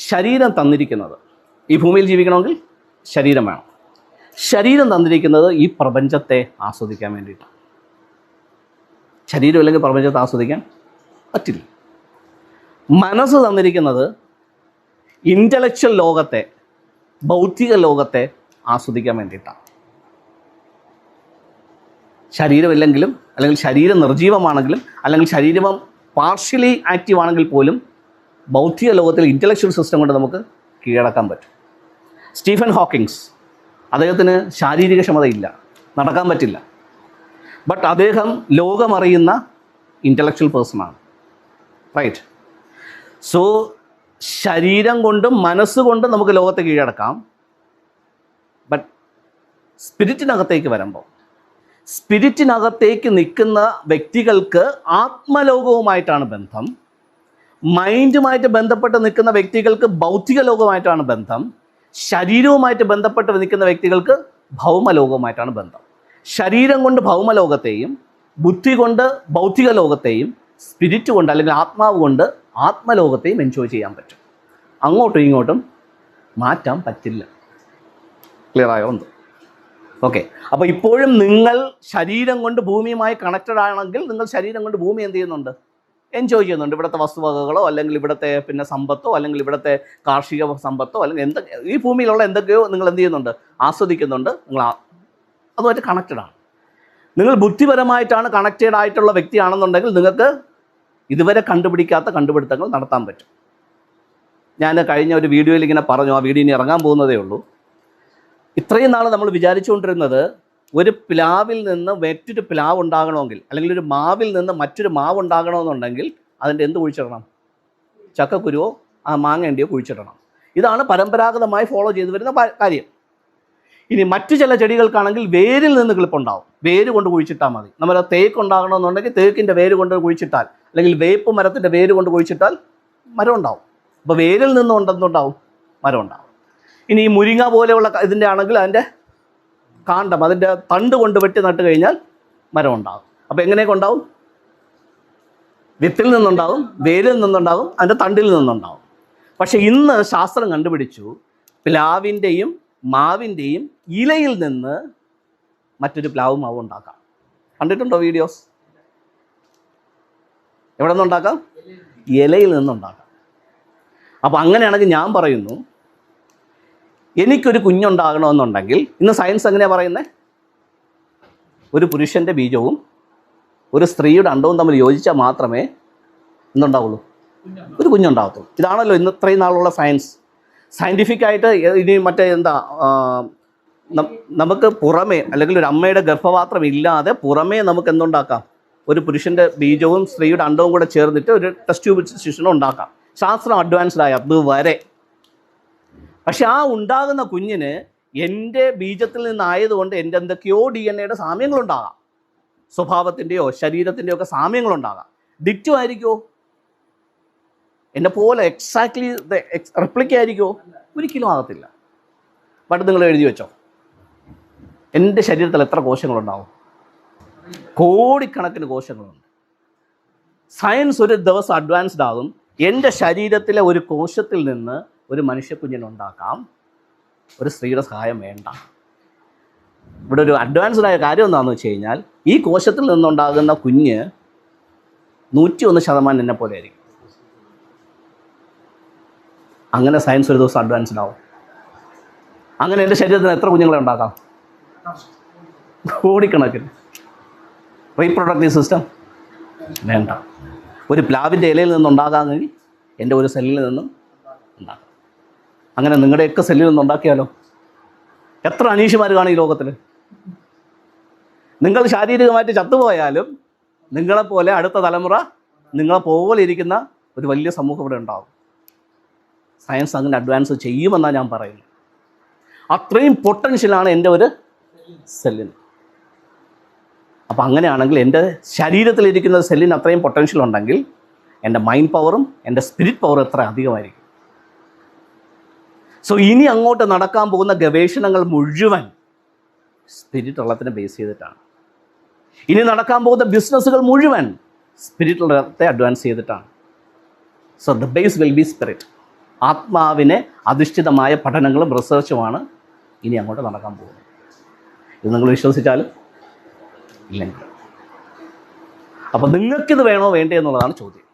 ശരീരം തന്നിരിക്കുന്നത്, ഈ ഭൂമിയിൽ ജീവിക്കണമെങ്കിൽ ശരീരം വേണം. ശരീരം തന്നിരിക്കുന്നത് ഈ പ്രപഞ്ചത്തെ ആസ്വദിക്കാൻ വേണ്ടിയിട്ടാണ്. ശരീരം ഇല്ലെങ്കിൽ പ്രപഞ്ചത്തെ ആസ്വദിക്കാൻ പറ്റില്ല. മനസ്സ് തന്നിരിക്കുന്നത് ഇൻ്റലക്ച്വൽ ലോകത്തെ, ബൗദ്ധിക ലോകത്തെ ആസ്വദിക്കാൻ വേണ്ടിയിട്ടാണ്. ശരീരമില്ലെങ്കിലും, അല്ലെങ്കിൽ ശരീരം നിർജീവമാണെങ്കിലും, അല്ലെങ്കിൽ ശരീരം പാർഷ്യലി ആക്റ്റീവ് ആണെങ്കിൽ പോലും ബൗദ്ധിക ലോകത്തിൽ ഇൻ്റലക്ച്വൽ സിസ്റ്റം കൊണ്ട് നമുക്ക് കീഴടക്കാൻ പറ്റും. സ്റ്റീഫൻ ഹോക്കിങ്സ്, അദ്ദേഹത്തിന് ശാരീരിക ക്ഷമതയില്ല, നടക്കാൻ പറ്റില്ല. ബട്ട് അദ്ദേഹം ലോകമറിയുന്ന ഇൻ്റലക്ച്വൽ പേഴ്സണാണ്. റൈറ്റ്? സോ ശരീരം കൊണ്ടും മനസ്സുകൊണ്ടും നമുക്ക് ലോകത്തെ കീഴടക്കാം. ബട്ട് സ്പിരിറ്റിനകത്തേക്ക് വരുമ്പോൾ, സ്പിരിറ്റിനകത്തേക്ക് നിൽക്കുന്ന വ്യക്തികൾക്ക് ആത്മലോകവുമായിട്ടാണ് ബന്ധം. മൈൻഡുമായിട്ട് ബന്ധപ്പെട്ട് നിൽക്കുന്ന വ്യക്തികൾക്ക് ഭൗതിക ലോകവുമായിട്ടാണ് ബന്ധം. ശരീരവുമായിട്ട് ബന്ധപ്പെട്ട് നിൽക്കുന്ന വ്യക്തികൾക്ക് ഭൗമലോകവുമായിട്ടാണ് ബന്ധം. ശരീരം കൊണ്ട് ഭൗമലോകത്തെയും ബുദ്ധി കൊണ്ട് ഭൗതിക ലോകത്തെയും സ്പിരിറ്റ് കൊണ്ട് അല്ലെങ്കിൽ ആത്മാവ് കൊണ്ട് ആത്മലോകത്തെയും എൻജോയ് ചെയ്യാൻ പറ്റും. അങ്ങോട്ടും ഇങ്ങോട്ടും മാറ്റാൻ പറ്റില്ല. ക്ലിയർ ആയോ? ഉണ്ട്. ഓക്കെ. അപ്പോൾ ഇപ്പോഴും നിങ്ങൾ ശരീരം കൊണ്ട് ഭൂമിയുമായി കണക്റ്റഡ് ആണെങ്കിൽ നിങ്ങൾ ശരീരം കൊണ്ട് ഭൂമി എന്ത് ചെയ്യുന്നുണ്ട്? എൻജോയ് ചെയ്യുന്നുണ്ട്. ഇവിടുത്തെ വസ്തുവകകളോ അല്ലെങ്കിൽ ഇവിടുത്തെ പിന്നെ സമ്പത്തോ അല്ലെങ്കിൽ ഇവിടുത്തെ കാർഷിക സമ്പത്തോ അല്ലെങ്കിൽ എന്തൊക്കെ ഈ ഭൂമിയിലുള്ള എന്തൊക്കെയോ നിങ്ങൾ എന്ത് ചെയ്യുന്നുണ്ട്? ആസ്വദിക്കുന്നുണ്ട്. നിങ്ങൾ അതുമായിട്ട് കണക്റ്റഡാണ്. നിങ്ങൾ ബുദ്ധിപരമായിട്ടാണ് കണക്റ്റഡ് ആയിട്ടുള്ള വ്യക്തിയാണെന്നുണ്ടെങ്കിൽ നിങ്ങൾക്ക് ഇതുവരെ കണ്ടുപിടിക്കാത്ത കണ്ടുപിടുത്തങ്ങൾ നടത്താൻ പറ്റും. ഞാൻ കഴിഞ്ഞ ഒരു വീഡിയോയിൽ ഇങ്ങനെ പറഞ്ഞു, ആ വീഡിയോ ഇനി ഇറങ്ങാൻ പോകുന്നതേ ഉള്ളൂ. ഇത്രയും നാൾ നമ്മൾ വിചാരിച്ചുകൊണ്ടിരുന്നത് ഒരു പ്ലാവിൽ നിന്ന് മറ്റൊരു പ്ലാവ് ഉണ്ടാകണമെങ്കിൽ, അല്ലെങ്കിൽ ഒരു മാവിൽ നിന്ന് മറ്റൊരു മാവ് ഉണ്ടാകണമെന്നുണ്ടെങ്കിൽ അതിൻ്റെ എന്ത് കുഴിച്ചിടണം? ചക്കക്കുരുവോ മാങ്ങേണ്ടിയോ കുഴിച്ചിടണം. ഇതാണ് പരമ്പരാഗതമായി ഫോളോ ചെയ്തു വരുന്ന കാര്യം. ഇനി മറ്റു ചില ചെടികൾക്കാണെങ്കിൽ വേരിൽ നിന്ന് കിളിപ്പുണ്ടാവും. വേര് കൊണ്ട് കുഴിച്ചിട്ടാൽ മതി. നമ്മൾ തേക്ക് ഉണ്ടാകണമെന്നുണ്ടെങ്കിൽ തേക്കിൻ്റെ വേര് കൊണ്ട് കുഴിച്ചിട്ടാൽ, അല്ലെങ്കിൽ വേപ്പ് മരത്തിൻ്റെ വേര് കൊണ്ട് കുഴിച്ചിട്ടാൽ മരം ഉണ്ടാവും. അപ്പോൾ വേരിൽ നിന്നും എന്തുണ്ടാവും? മരം ഉണ്ടാവും. ഇനി ഈ മുരിങ്ങ പോലെയുള്ള ഇതിൻ്റെ ആണെങ്കിൽ അതിൻ്റെ കാണ്ഡം, അതിൻ്റെ തണ്ട് കൊണ്ട് വെട്ടി നട്ട് കഴിഞ്ഞാൽ മരം ഉണ്ടാകും. അപ്പോൾ എങ്ങനെയൊക്കെ ഉണ്ടാവും? വിത്തിൽ നിന്നുണ്ടാകും, വേരിൽ നിന്നുണ്ടാകും, അതിൻ്റെ തണ്ടിൽ നിന്നുണ്ടാകും. പക്ഷേ ഇന്ന് ശാസ്ത്രം കണ്ടുപിടിച്ചു പ്ലാവിൻ്റെയും മാവിൻ്റെയും ഇലയിൽ നിന്ന് മറ്റൊരു പ്ലാവ് മാവ് ഉണ്ടാക്കാം. കണ്ടിട്ടുണ്ടോ വീഡിയോസ്? എവിടെ നിന്നുണ്ടാക്കാം? ഇലയിൽ നിന്നുണ്ടാക്കാം. അപ്പോൾ അങ്ങനെയാണെങ്കിൽ ഞാൻ പറയുന്നു, എനിക്കൊരു കുഞ്ഞുണ്ടാകണമെന്നുണ്ടെങ്കിൽ ഇന്ന് സയൻസ് എങ്ങനെയാണ് പറയുന്നത്? ഒരു പുരുഷൻ്റെ ബീജവും ഒരു സ്ത്രീയുടെ അണ്ടവും തമ്മിൽ യോജിച്ചാൽ മാത്രമേ എന്തുണ്ടാവുള്ളൂ? ഒരു കുഞ്ഞുണ്ടാകത്തുള്ളൂ. ഇതാണല്ലോ ഇന്ന് ഇത്രയും നാളുള്ള സയൻസ്. സയൻറ്റിഫിക്കായിട്ട് ഇനി മറ്റേ നമുക്ക് പുറമേ, അല്ലെങ്കിൽ ഒരു അമ്മയുടെ ഗർഭപാത്രം ഇല്ലാതെ പുറമേ നമുക്ക് എന്തുണ്ടാക്കാം? ഒരു പുരുഷൻ്റെ ബീജവും സ്ത്രീയുടെ അണ്ടവും കൂടെ ചേർന്നിട്ട് ഒരു ടെസ്റ്റ് ട്യൂബ് ശിശുവിനെ ഉണ്ടാക്കാം. ശാസ്ത്രം അഡ്വാൻസ്ഡ് ആയ അതുവരെ. പക്ഷെ ആ ഉണ്ടാകുന്ന കുഞ്ഞിന് എൻ്റെ ബീജത്തിൽ നിന്നായതുകൊണ്ട് എൻ്റെ എന്തൊക്കെയോ DNA സാമ്യങ്ങളുണ്ടാകാം. സ്വഭാവത്തിൻ്റെയോ ശരീരത്തിൻ്റെയോ ഒക്കെ സാമ്യങ്ങളുണ്ടാകാം. ഡിറ്റോ ആയിരിക്കുമോ? എന്നെ പോലെ എക്സാക്ട്ലി റെപ്ലിക്ക ആയിരിക്കുമോ? ഒരിക്കലും ആകത്തില്ല. ബട്ട് നിങ്ങൾ എഴുതി വെച്ചോ, എൻ്റെ ശരീരത്തിൽ എത്ര കോശങ്ങളുണ്ടാവും? കോടിക്കണക്കിന് കോശങ്ങളുണ്ട്. സയൻസ് ഒരു ദിവസം അഡ്വാൻസ്ഡ് ആകും. എൻ്റെ ശരീരത്തിലെ ഒരു കോശത്തിൽ നിന്ന് ഒരു മനുഷ്യക്കുഞ്ഞിനുണ്ടാക്കാം. ഒരു സ്ത്രീയുടെ സഹായം വേണ്ട. ഇവിടെ ഒരു അഡ്വാൻസ്ഡ് ആയ കാര്യം എന്താണെന്ന് വെച്ച് കഴിഞ്ഞാൽ, ഈ കോശത്തിൽ നിന്നുണ്ടാകുന്ന കുഞ്ഞ് 101% എന്നെ പോലെ ആയിരിക്കും. അങ്ങനെ സയൻസ് ഒരു ദിവസം അഡ്വാൻസ്ഡ് ആവും. അങ്ങനെ എൻ്റെ ശരീരത്തിന് എത്ര കുഞ്ഞുങ്ങളെ ഉണ്ടാക്കാം? കോടിക്കണക്കിന്. റീപ്രൊഡക്റ്റീവ് സിസ്റ്റം വേണ്ട. ഒരു പ്ലാവിൻ്റെ ഇലയിൽ നിന്നുണ്ടാകാമെങ്കിൽ എൻ്റെ ഒരു സെല്ലിൽ നിന്നും ഉണ്ടാക്കാം. അങ്ങനെ നിങ്ങളുടെയൊക്കെ സെല്ലിൽ നിന്നുണ്ടാക്കിയാലോ? എത്ര അനീഷിമാർ കാണും ഈ ലോകത്തിൽ? നിങ്ങൾ ശാരീരികമായിട്ട് ചത്തുപോയാലും നിങ്ങളെപ്പോലെ അടുത്ത തലമുറ നിങ്ങളെപ്പോലെ ഇരിക്കുന്ന ഒരു വലിയ സമൂഹം ഇവിടെ ഉണ്ടാകും. സയൻസ് അങ്ങനെ അഡ്വാൻസ് ചെയ്യുമെന്നാണ് ഞാൻ പറയുന്നത്. അത്രയും പൊട്ടൻഷ്യലാണ് എൻ്റെ ഒരു സെല്ലിന്. അപ്പോൾ അങ്ങനെയാണെങ്കിൽ എൻ്റെ ശരീരത്തിലിരിക്കുന്ന സെല്ലിന് അത്രയും പൊട്ടൻഷ്യൽ ഉണ്ടെങ്കിൽ എൻ്റെ മൈൻഡ് പവറും എൻ്റെ സ്പിരിറ്റ് പവറും എത്ര അധികമായിരിക്കും. സോ ഇനി അങ്ങോട്ട് നടക്കാൻ പോകുന്ന ഗവേഷണങ്ങൾ മുഴുവൻ സ്പിരിറ്റ് ഉള്ളതിനെ ബേസ് ചെയ്തിട്ടാണ്. ഇനി നടക്കാൻ പോകുന്ന ബിസിനസ്സുകൾ മുഴുവൻ സ്പിരിറ്റ് ഉള്ളത്തെ അഡ്വാൻസ് ചെയ്തിട്ടാണ്. So the base will be spirit. ആത്മാവിനെ അധിഷ്ഠിതമായ പഠനങ്ങളും റിസർച്ചുമാണ് ഇനി അങ്ങോട്ട് നടക്കാൻ പോകുന്നത്. ഇത് നിങ്ങൾ വിശ്വസിച്ചാലും ഇല്ലെങ്കിൽ. അപ്പോൾ നിങ്ങൾക്കിത് വേണോ വേണ്ടേ എന്നുള്ളതാണ് ചോദ്യം.